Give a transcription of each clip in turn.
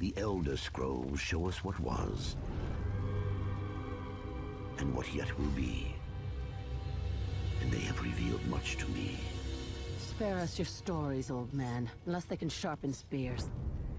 The Elder Scrolls show us what was, and what yet will be. And they have revealed much to me. Spare us your stories, old man, unless they can sharpen spears.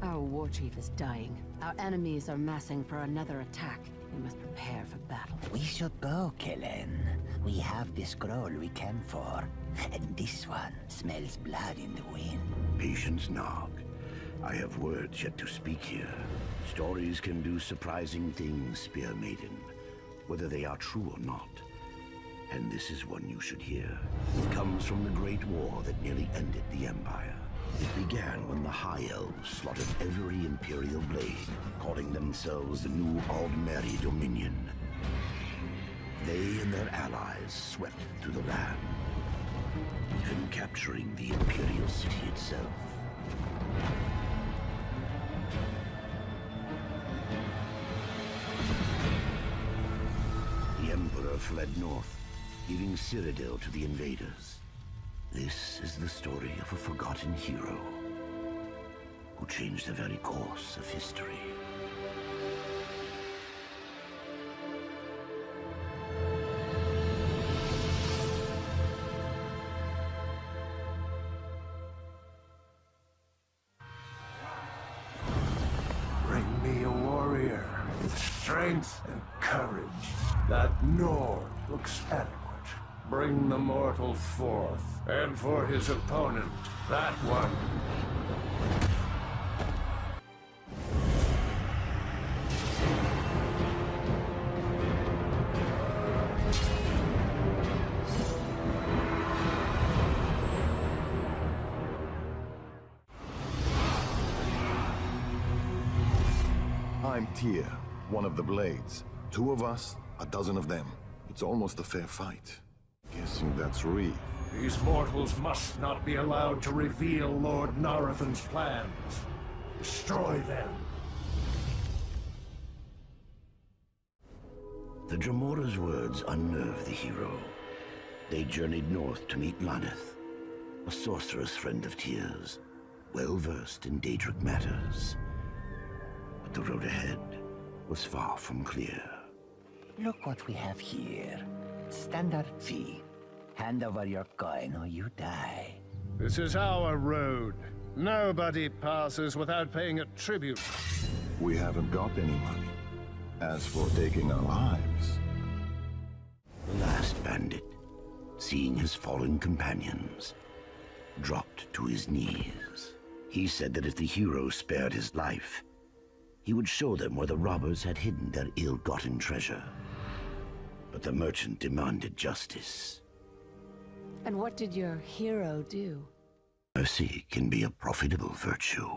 Our war chief is dying. Our enemies are massing for another attack. We must prepare for battle. We should go, Kellen. We have the scroll we came for, and this one smells blood in the wind. Patience, Nog. I have words yet to speak here. Stories can do surprising things, Spear Maiden, whether they are true or not. And this is one you should hear. It comes from the Great War that nearly ended the Empire. It began when the High Elves slaughtered every Imperial blade, calling themselves the New Aldmeri Dominion. They and their allies swept through the land, even capturing the Imperial city itself. The Emperor fled north, leaving Cyrodiil to the invaders. This is the story of a forgotten hero who changed the very course of history. Bring me a warrior with strength and courage. That Nord looks adequate. Bring the mortal forth, and for his opponent, that one. I'm Tyr, one of the Blades. 2 of us, a dozen of them. It's almost a fair fight. Guessing that's real. These mortals must not be allowed to reveal Lord Narathan's plans. Destroy them. The Dramora's words unnerved the hero. They journeyed north to meet Laneth, a sorceress friend of Tyr's, well-versed in Daedric matters. But the road ahead was far from clear. Look what we have here. Standard fee. Hand over your coin or you die. This is our road. Nobody passes without paying a tribute. We haven't got any money. As for taking our lives... The last bandit, seeing his fallen companions, dropped to his knees. He said that if the hero spared his life, he would show them where the robbers had hidden their ill-gotten treasure. But the merchant demanded justice. And what did your hero do? Mercy can be a profitable virtue.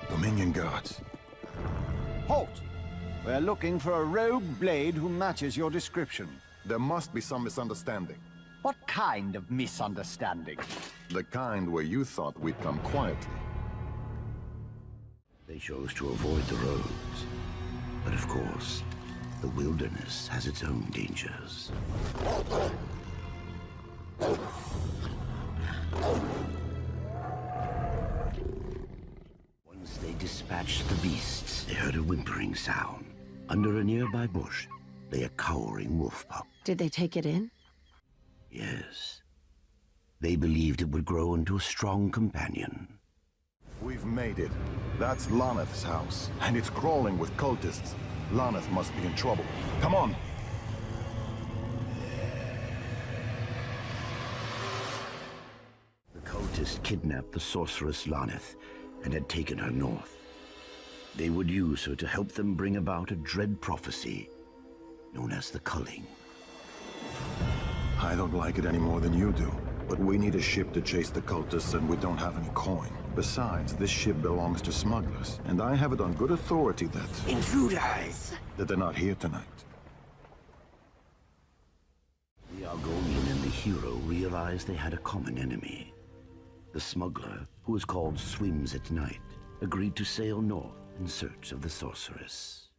Dominion guards. Halt! We're looking for a rogue blade who matches your description. There must be some misunderstanding. What kind of misunderstanding? The kind where you thought we'd come quietly. They chose to avoid the roads. But of course, the wilderness has its own dangers. Once they dispatched the beasts, they heard a whimpering sound. Under a nearby bush lay a cowering wolf pup. Did they take it in? Yes. They believed it would grow into a strong companion. We've made it. That's Laneth's house, and it's crawling with cultists. Laneth must be in trouble. Come on! The cultists kidnapped the sorceress Laneth and had taken her north. They would use her to help them bring about a dread prophecy known as the Culling. I don't like it any more than you do. But we need a ship to chase the cultists, and we don't have any coin. Besides, this ship belongs to smugglers, and I have it on good authority that... Intruders! that they're not here tonight. The Argonian and the hero realized they had a common enemy. The smuggler, who was called Swims at Night, agreed to sail north in search of the sorceress.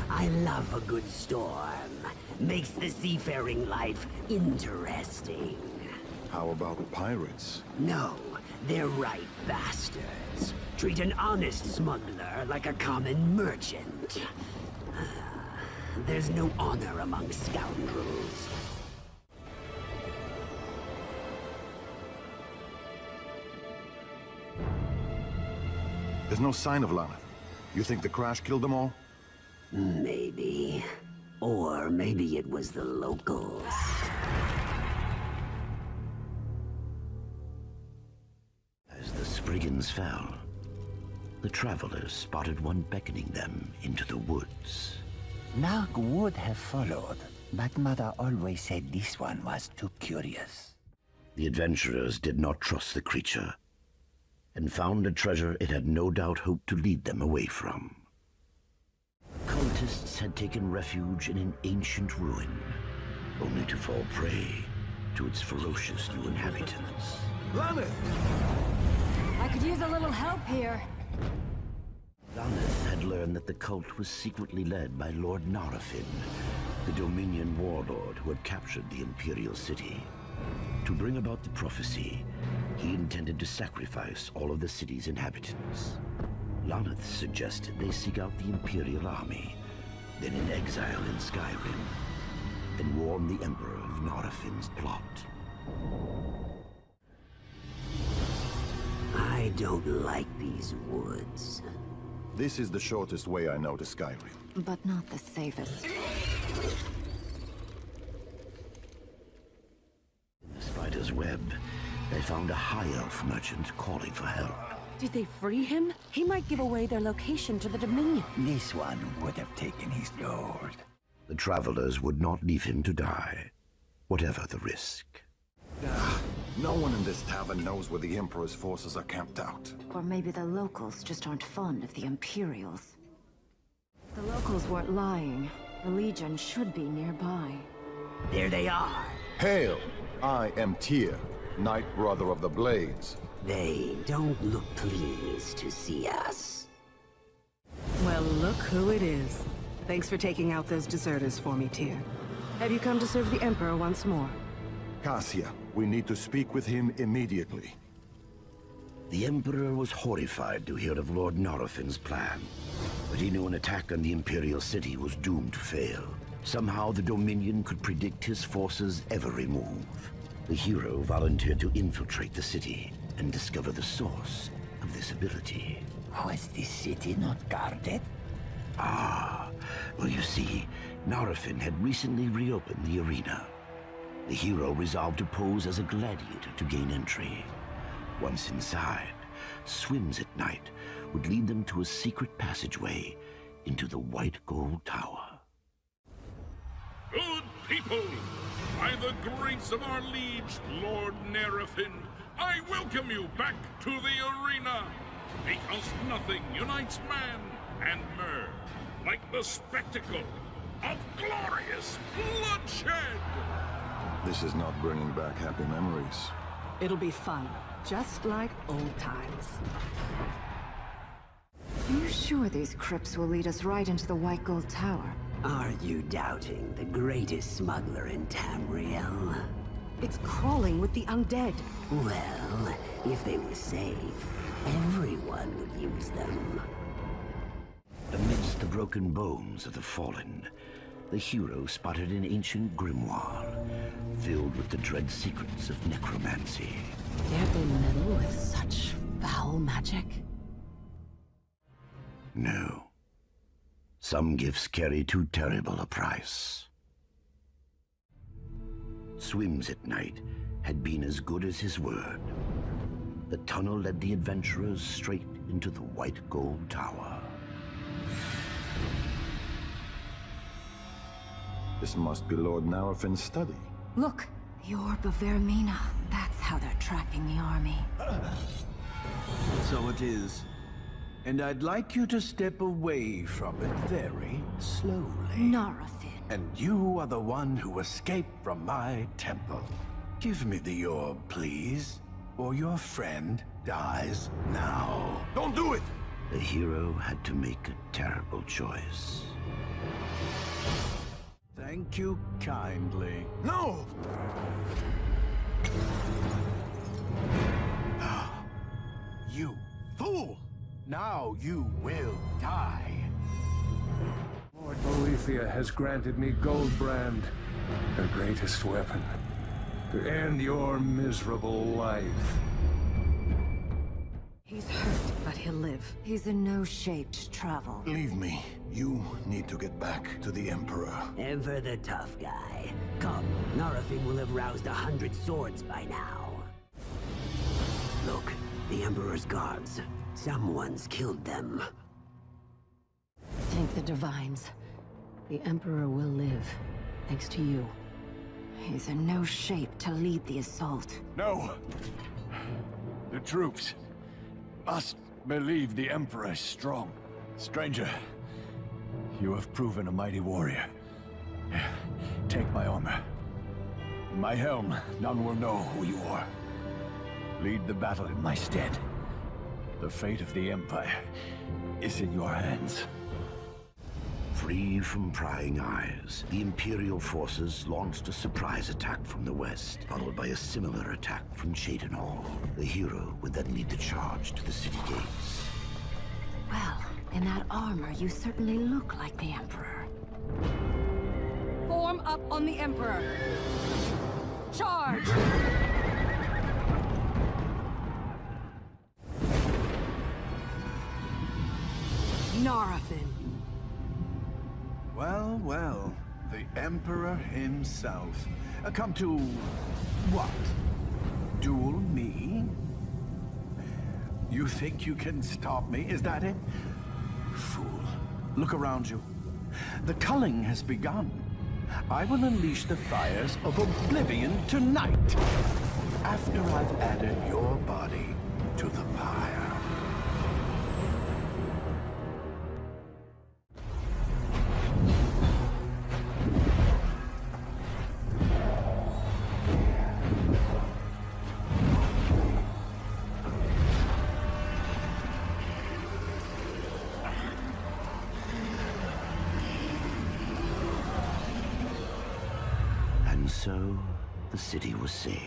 I love a good storm. Makes the seafaring life interesting. How about pirates? No, They're right bastards. Treat an honest smuggler like a common merchant. There's no honor among scoundrels. There's no sign of Lana. You think the crash killed them all? Maybe. Or maybe it was the locals. As the Spriggans fell, the travelers spotted one beckoning them into the woods. Nog would have followed, but Mother always said this one was too curious. The adventurers did not trust the creature, and found a treasure it had no doubt hoped to lead them away from. Cultists had taken refuge in an ancient ruin, only to fall prey to its ferocious new inhabitants. Laneth! I could use a little help here. Laneth had learned that the cult was secretly led by Lord Narafin, the Dominion warlord who had captured the Imperial city. To bring about the prophecy, he intended to sacrifice all of the city's inhabitants. Laneth suggested they seek out the Imperial army, then in exile in Skyrim, and warn the Emperor of Narafin's plot. I don't like these woods. This is the shortest way I know to Skyrim. But not the safest. In the spider's web, they found a high elf merchant calling for help. Did they free him? He might give away their location to the Dominion. This one would have taken his gold. The travelers would not leave him to die, whatever the risk. No one in this tavern knows where the Emperor's forces are camped out. Or maybe the locals just aren't fond of the Imperials. If the locals weren't lying, the Legion should be nearby. There they are. Hail! I am Tyr, Knight Brother of the Blades. They don't look pleased to see us. Well, look who it is. Thanks for taking out those deserters for me, Tyr. Have you come to serve the Emperor once more? Cassia, we need to speak with him immediately. The Emperor was horrified to hear of Lord Narafin's plan, but he knew an attack on the Imperial city was doomed to fail. Somehow the Dominion could predict his forces' every move. The hero volunteered to infiltrate the city and discover the source of this ability. Was this city not guarded? Ah, well, you see, Narafin had recently reopened the arena. The hero resolved to pose as a gladiator to gain entry. Once inside, swims at night would lead them to a secret passageway into the White Gold Tower. Good people, by the grace of our liege, Lord Narafin, I welcome you back to the arena, because nothing unites man and mer like the spectacle of glorious bloodshed. This is not bringing back happy memories. It'll be fun, just like old times. Are you sure these crypts will lead us right into the White Gold Tower? Are you doubting the greatest smuggler in Tamriel? It's crawling with the undead. Well, if they were safe, everyone would use them. Amidst the broken bones of the fallen, the hero spotted an ancient grimoire filled with the dread secrets of necromancy. Dare they meddle with such foul magic? No. Some gifts carry too terrible a price. Swims at night had been as good as his word. The tunnel led the adventurers straight into the White Gold Tower. This must be Lord Narafin's study. Look, the Orb of Vermina. That's how they're tracking the army. So it is. And I'd like you to step away from it very slowly. Narafin. And you are the one who escaped from my temple. Give me the orb, please, or your friend dies now. Don't do it! The hero had to make a terrible choice. Thank you kindly. No! you fool! Now you will die. Lord Boethia has granted me Goldbrand, her greatest weapon, to end your miserable life. He's hurt, but he'll live. He's in no shape to travel. Leave me. You need to get back to the Emperor. Ever the tough guy. Come, Narafin will have roused 100 swords by now. Look, the Emperor's guards. Someone's killed them. Thank the Divines. The Emperor will live, thanks to you. He's in no shape to lead the assault. No! The troops must believe the Emperor is strong. Stranger, you have proven a mighty warrior. Take my armor. In my helm, none will know who you are. Lead the battle in my stead. The fate of the Empire is in your hands. Free from prying eyes, the Imperial forces launched a surprise attack from the west, followed by a similar attack from Cheydinhal. The hero would then lead the charge to the city gates. Well, in that armor, you certainly look like the Emperor. Form up on the Emperor! Charge! Narafin. Well, well, the Emperor himself. Come to... what? Duel me? You think you can stop me, is that it? Fool. Look around you. The culling has begun. I will unleash the fires of oblivion tonight, after I've added your body to the pyre. And so, the city was saved.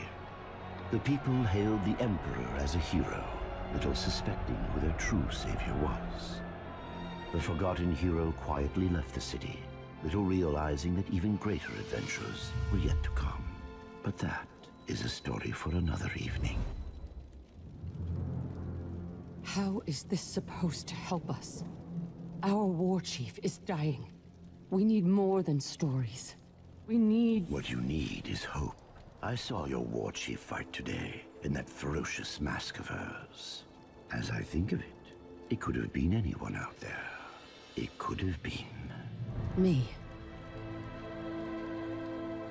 The people hailed the Emperor as a hero, little suspecting who their true savior was. The forgotten hero quietly left the city, little realizing that even greater adventures were yet to come. But that is a story for another evening. How is this supposed to help us? Our war chief is dying. We need more than stories. We need... What you need is hope. I saw your war chief fight today, in that ferocious mask of hers. As I think of it, it could have been anyone out there. It could have been... me.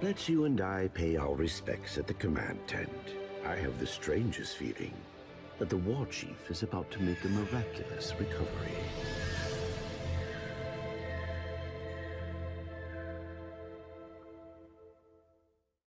Let's you and I pay our respects at the command tent. I have the strangest feeling that the war chief is about to make a miraculous recovery.